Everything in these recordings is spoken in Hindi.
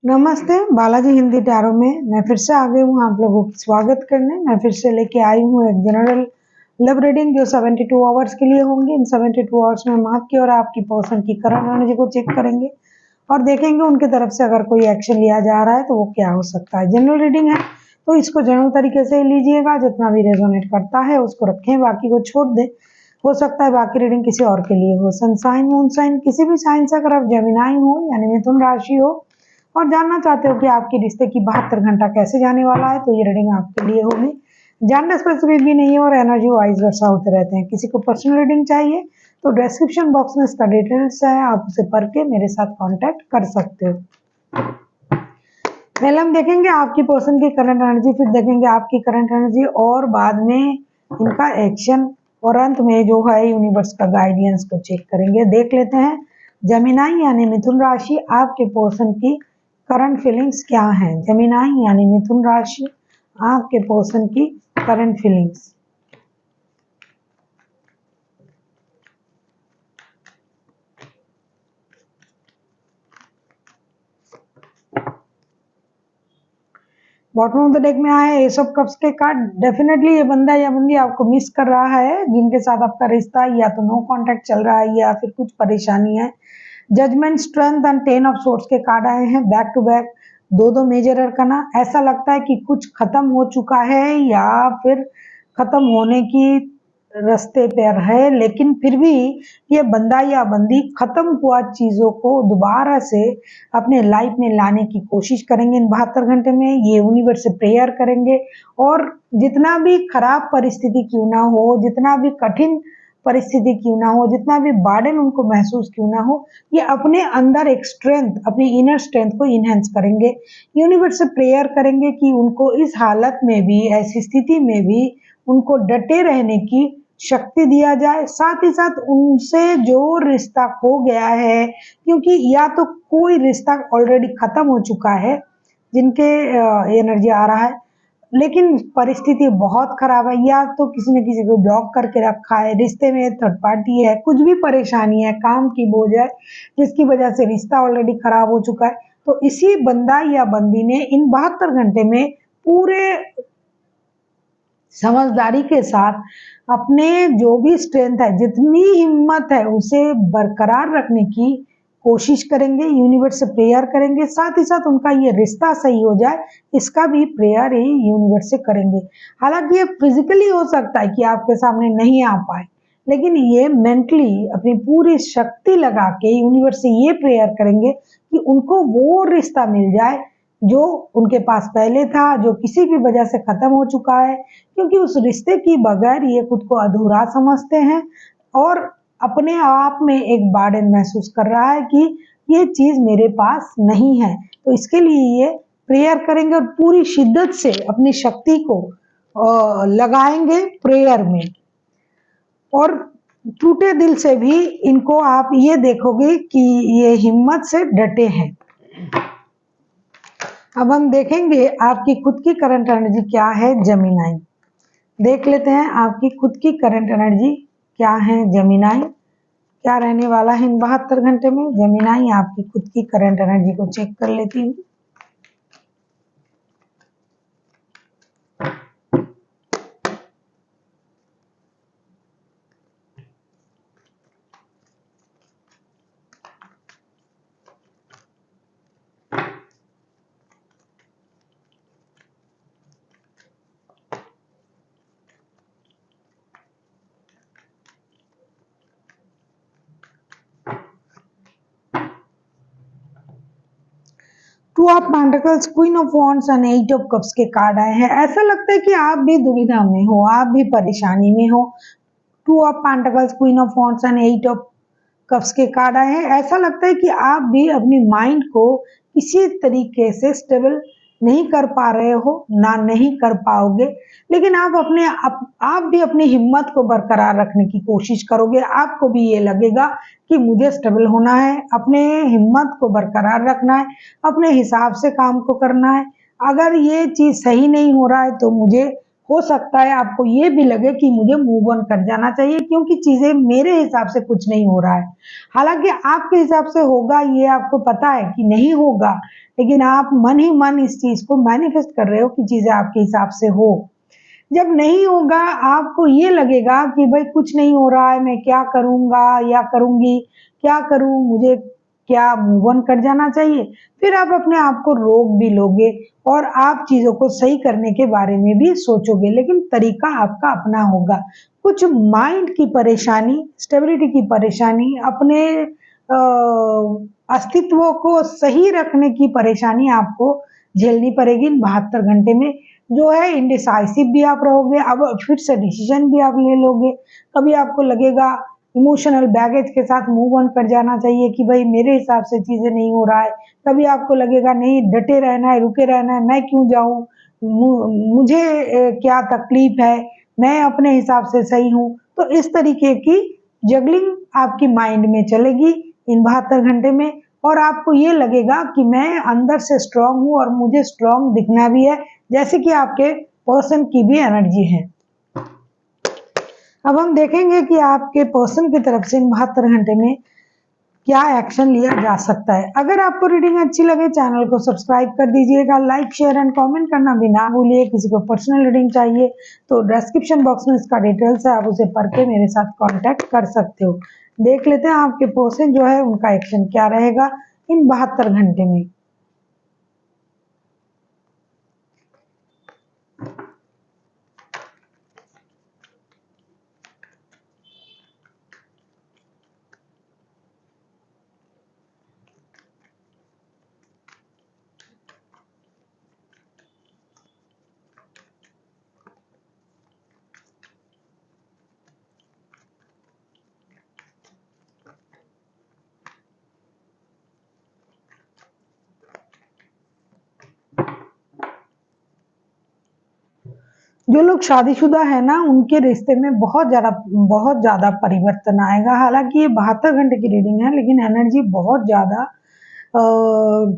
नमस्ते, बालाजी हिंदी टैरो में मैं फिर से आ गई हूँ आप लोगों का स्वागत करने। मैं फिर से लेके आई हूँ एक जनरल लव रीडिंग जो 72 आवर्स के लिए होंगे। इन 72 आवर्स में हम आपकी और आपकी पर्सन की करंट एनर्जी को चेक करेंगे और देखेंगे उनके तरफ से अगर कोई एक्शन लिया जा रहा है तो वो क्या हो सकता है। जनरल रीडिंग है तो इसको जनरल तरीके से लीजिएगा, जितना भी रेजोनेट करता है उसको रखें, बाकी को छोड़ दें। हो सकता है बाकी रीडिंग किसी और के लिए हो। सन साइन, मून साइन, किसी भी साइन से अगर आप जेमिनाई हो यानी मिथुन राशि हो और जानना चाहते हो कि आपके रिश्ते की 72 घंटा कैसे जाने वाला है तो ये रीडिंग आपके लिए होगी। जेंडर स्पेसिफिक भी नहीं है और एनर्जी वाइज वर्सा होते रहते हैं। किसी को पर्सनल रीडिंग चाहिए तो डिस्क्रिप्शन बॉक्स में इसका डिटेल्स है, आप उसे पढ़ के मेरे साथ कांटेक्ट कर सकते हो। पहले हम देखेंगे आपकी पर्सन की करंट एनर्जी, फिर देखेंगे आपकी करंट एनर्जी और बाद में इनका एक्शन और अंत में जो है यूनिवर्स का गाइडेंस को चेक करेंगे। देख लेते हैं जेमिनाई यानी मिथुन राशि, आपके पर्सन की करंट फीलिंग्स क्या हैं। जेमिनाई यानी मिथुन राशि, आपके पर्सन की current feelings. Bottom of the deck में आए एस ऑफ कप्स के कार्ड। डेफिनेटली ये बंदा या बंदी आपको मिस कर रहा है, जिनके साथ आपका रिश्ता या तो नो कांटेक्ट चल रहा है या फिर कुछ परेशानी है। Judgement, strength and 10 of swords के कार्ड आए हैं बैक टू बैक, दो मेजर अरकाना। ऐसा लगता है कि कुछ खत्म हो चुका है या फिर खत्म होने की रास्ते पर है, लेकिन फिर भी ये बंदा या बंदी खत्म हुआ चीजों को दोबारा से अपने लाइफ में लाने की कोशिश करेंगे इन 72 घंटे में। ये यूनिवर्स से प्रेयर करेंगे और जितना भी खराब परिस्थिति क्यों ना हो, जितना भी कठिन परिस्थिति क्यों ना हो, जितना भी बर्डन उनको महसूस क्यों ना हो, ये अपने अंदर एक स्ट्रेंथ, अपनी इनर स्ट्रेंथ को इनहेंस करेंगे। यूनिवर्स से प्रेयर करेंगे कि उनको इस हालत में भी, ऐसी स्थिति में भी उनको डटे रहने की शक्ति दिया जाए। साथ ही साथ उनसे जो रिश्ता खो गया है, क्योंकि या तो कोई रिश्ता ऑलरेडी खत्म हो चुका है जिनके एनर्जी आ रहा है, लेकिन परिस्थिति बहुत खराब है, या तो किसी ने किसी को ब्लॉक करके रखा है, रिश्ते में थर्ड पार्टी है, कुछ भी परेशानी है, काम की बोझ है जिसकी वजह से रिश्ता ऑलरेडी खराब हो चुका है। तो इसी बंदा या बंदी ने इन 72 घंटे में पूरे समझदारी के साथ अपने जो भी स्ट्रेंथ है, जितनी हिम्मत है, उसे बरकरार रखने की कोशिश करेंगे। यूनिवर्स से प्रेयर करेंगे, साथ ही साथ उनका ये रिश्ता सही हो जाए इसका भी प्रेयर ही यूनिवर्स से करेंगे। हालांकि ये फिजिकली हो सकता है कि आपके सामने नहीं आ पाए, लेकिन ये मेंटली अपनी पूरी शक्ति लगा के यूनिवर्स से ये प्रेयर करेंगे कि उनको वो रिश्ता मिल जाए जो उनके पास पहले था, जो किसी भी वजह से खत्म हो चुका है, क्योंकि उस रिश्ते की बगैर ये खुद को अधूरा समझते हैं और अपने आप में एक बर्डन महसूस कर रहा है कि ये चीज मेरे पास नहीं है। तो इसके लिए ये प्रेयर करेंगे और पूरी शिद्दत से अपनी शक्ति को लगाएंगे प्रेयर में, और टूटे दिल से भी इनको आप ये देखोगे कि ये हिम्मत से डटे हैं। अब हम देखेंगे आपकी खुद की करंट एनर्जी क्या है जेमिनाई। देख लेते हैं आपकी खुद की करंट एनर्जी क्या है जेमिनाई, क्या रहने वाला है इन 72 घंटे में। जेमिनाई आपकी खुद की करंट एनर्जी को चेक कर लेती हूँ। Two of pentacles, queen of wands and 8 of cups के कार्ड आए हैं। ऐसा लगता है कि आप भी दुविधा में हो, आप भी परेशानी में हो। Two of pentacles, queen of wands and 8 of cups के कार्ड आए हैं। ऐसा लगता है कि आप भी अपनी माइंड को किसी तरीके से स्टेबल नहीं कर पा रहे हो, ना नहीं कर पाओगे, लेकिन आप भी अपनी हिम्मत को बरकरार रखने की कोशिश करोगे। आपको भी ये लगेगा कि मुझे स्टेबल होना है, अपने हिम्मत को बरकरार रखना है, अपने हिसाब से काम को करना है। अगर ये चीज सही नहीं हो रहा है तो मुझे हो सकता है आपको ये भी लगे कि मुझे मूव ऑन कर जाना चाहिए, क्योंकि चीजें मेरे हिसाब से कुछ नहीं हो रहा है। हालांकि आपके हिसाब से होगा ये आपको पता है कि नहीं होगा, लेकिन आप मन ही मन इस चीज को मैनिफेस्ट कर रहे हो कि चीजें आपके हिसाब से हो। जब नहीं होगा आपको ये लगेगा कि भाई कुछ नहीं हो रहा है, मैं क्या करूंगा या करूंगी, क्या करूं, मुझे क्या मूव ऑन कर जाना चाहिए। फिर आप अपने आप को रोक भी लोगे और आप चीजों को सही करने के बारे में भी सोचोगे, लेकिन तरीका आपका अपना होगा। कुछ माइंड की परेशानी, स्टेबिलिटी की परेशानी, अपने अस्तित्व को सही रखने की परेशानी आपको झेलनी पड़ेगी इन 72 घंटे में। जो है इंडिसाइसिव भी आप रहोगे, अब फिर से डिसीजन भी आप ले लोगे। कभी आपको लगेगा इमोशनल बैगेज के साथ मूव ऑन कर जाना चाहिए कि भाई मेरे हिसाब से चीजें नहीं हो रहा है। कभी आपको लगेगा नहीं, डटे रहना है, रुके रहना है, मैं क्यों जाऊं, मुझे क्या तकलीफ है, मैं अपने हिसाब से सही हूं। तो इस तरीके की जगलिंग आपकी माइंड में चलेगी इन 72 घंटे में, और आपको ये लगेगा कि मैं अंदर से स्ट्रांग हूं और मुझे स्ट्रांग दिखना भी है, जैसे कि आपके पर्सन की भी एनर्जी है। अब हम देखेंगे कि आपके पर्सन की तरफ से इन 72 घंटे में क्या एक्शन लिया जा सकता है। अगर आपको रीडिंग अच्छी लगे चैनल को सब्सक्राइब कर दीजिएगा, लाइक शेयर एंड कमेंट करना भी ना भूलिए। किसी को पर्सनल रीडिंग चाहिए तो डिस्क्रिप्शन बॉक्स में इसका डिटेल्स है, आप उसे पढ़ के मेरे साथ कांटेक्ट कर सकते हो। देख लेते हैं आपके पर्सन जो है उनका एक्शन क्या रहेगा इन 72 घंटे में। जो लोग शादीशुदा है ना, उनके रिश्ते में बहुत ज्यादा परिवर्तन आएगा। हालांकि ये 72 घंटे की रीडिंग है, लेकिन एनर्जी बहुत ज्यादा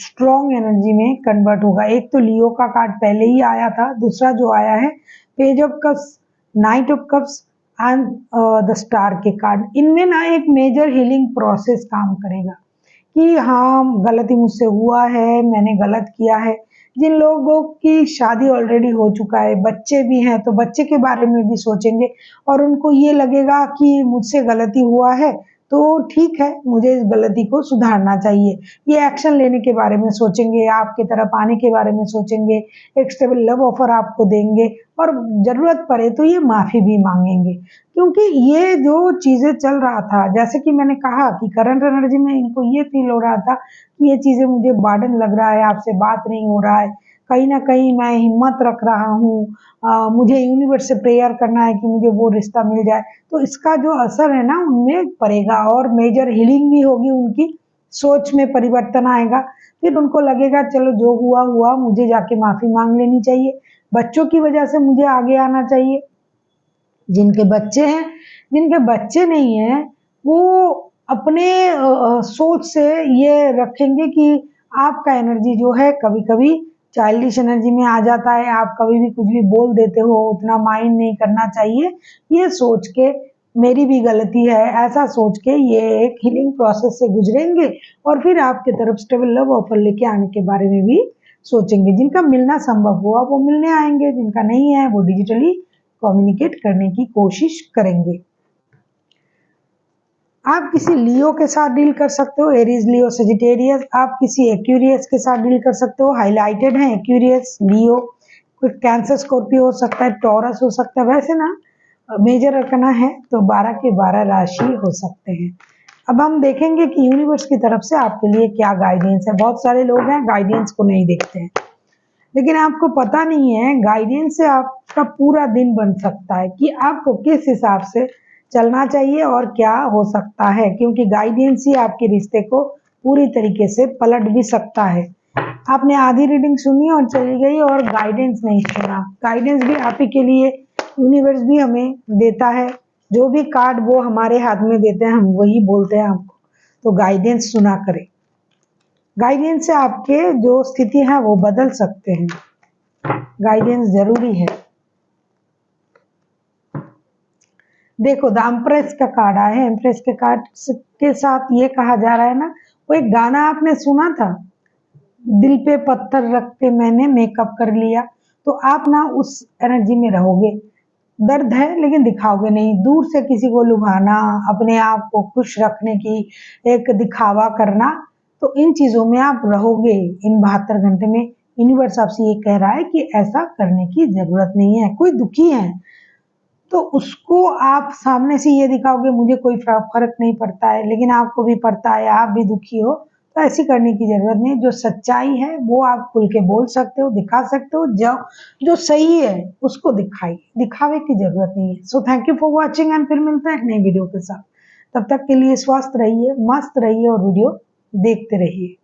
स्ट्रॉन्ग एनर्जी में कन्वर्ट होगा। एक तो लियो का कार्ड पहले ही आया था, दूसरा जो आया है page of cups, night of cups and the star के कार्ड। इनमें ना एक मेजर हीलिंग प्रोसेस काम करेगा कि हाँ गलती मुझसे हुआ है, मैंने गलत किया है। जिन लोगों की शादी ऑलरेडी हो चुका है, बच्चे भी हैं, तो बच्चे के बारे में भी सोचेंगे और उनको ये लगेगा कि मुझसे गलती हुआ है तो ठीक है, मुझे इस गलती को सुधारना चाहिए। ये एक्शन लेने के बारे में सोचेंगे, आपके तरफ आने के बारे में सोचेंगे, एक स्टेबल लव ऑफर आपको देंगे और जरूरत पड़े तो ये माफी भी मांगेंगे। क्योंकि ये जो चीजें चल रहा था, जैसे कि मैंने कहा कि करंट एनर्जी में इनको ये फील हो रहा था कि ये चीजें मुझे बर्डन लग रहा है, आपसे बात नहीं हो रहा है, कहीं ना कहीं मैं हिम्मत रख रहा हूँ, मुझे यूनिवर्स से प्रेयर करना है कि मुझे वो रिश्ता मिल जाए। तो इसका जो असर है ना उनमें पड़ेगा और मेजर हीलिंग भी होगी, उनकी सोच में परिवर्तन आएगा। फिर उनको लगेगा चलो जो हुआ हुआ, मुझे जाके माफी मांग लेनी चाहिए, बच्चों की वजह से मुझे आगे आना चाहिए। जिनके बच्चे हैं, जिनके बच्चे नहीं हैं, वो अपने सोच से ये रखेंगे कि आपका एनर्जी जो है कभी कभी चाइल्डिश एनर्जी में आ जाता है, आप कभी भी कुछ भी बोल देते हो, उतना माइंड नहीं करना चाहिए। ये सोच के मेरी भी गलती है, ऐसा सोच के ये एक हीलिंग प्रोसेस से गुजरेंगे और फिर आपके तरफ स्टेबल लव ऑफर लेके आने के बारे में भी सोचेंगे। जिनका मिलना संभव हुआ वो मिलने आएंगे, जिनका नहीं है वो डिजिटली कम्युनिकेट करने की कोशिश करेंगे। आप किसी लियो के साथ डील कर सकते हो, एरीज, लियो, सेजिटेरियस। आप किसी एक्यूरियस के साथ डील कर सकते हो, हाईलाइटेड है एक्यूरियस, लियो। कोई कैंसर, स्कॉर्पियो हो सकता है, टॉरस हो सकता है। वैसे ना मेजर रखना है तो 12 के 12 राशि हो सकते हैं। अब हम देखेंगे कि यूनिवर्स की तरफ से आपके लिए क्या गाइडेंस है। बहुत सारे लोग हैं गाइडेंस को नहीं देखते हैं, लेकिन आपको पता नहीं है गाइडेंस से आपका पूरा दिन बन सकता है कि आपको किस हिसाब से चलना चाहिए और क्या हो सकता है, क्योंकि गाइडेंस ही आपके रिश्ते को पूरी तरीके से पलट भी सकता है। आपने आधी रीडिंग सुनी और चली गई और गाइडेंस नहीं सुना। गाइडेंस भी आप ही के लिए यूनिवर्स भी हमें देता है। जो भी कार्ड वो हमारे हाथ में देते हैं हम वही बोलते हैं आपको, तो गाइडेंस सुना करें। गाइडेंस से आपके जो स्थिति है वो बदल सकते हैं, गाइडेंस जरूरी है। देखो द एम्प्रेस का कार्ड आया है, एम्प्रेस के कार्ड के साथ ये कहा जा रहा है ना, वो एक गाना आपने सुना था, दिल पे पत्थर रख के मैंने मेकअप कर लिया, तो आप ना उस एनर्जी में रहोगे। दर्द है लेकिन दिखाओगे नहीं, दूर से किसी को लुभाना, अपने आप को खुश रखने की एक दिखावा करना, तो इन चीज़ों में आप रहोगे इन 72 घंटे में। यूनिवर्स आपसे ये कह रहा है कि ऐसा करने की ज़रूरत नहीं है। कोई दुखी है, तो उसको आप सामने से ये दिखाओगे मुझे कोई फ़र्क नहीं पड़ता है, लेकिन आपको भी पड़ता है, आप भी दुखी हो, तो ऐसी करने की ज़रूरत नहीं। जो सच्चाई है वो आप खुल के बोल सकते हो, दिखा सकते हो, जो सही है उसको दिखाइए, दिखावे की ज़रूरत नहीं है। So thank you for watching and फिर मिलते हैं एक नई वीडियो के साथ। तब तक के लिए स्वस्थ रहिए, मस्त रहिए और वीडियो देखते रहिए।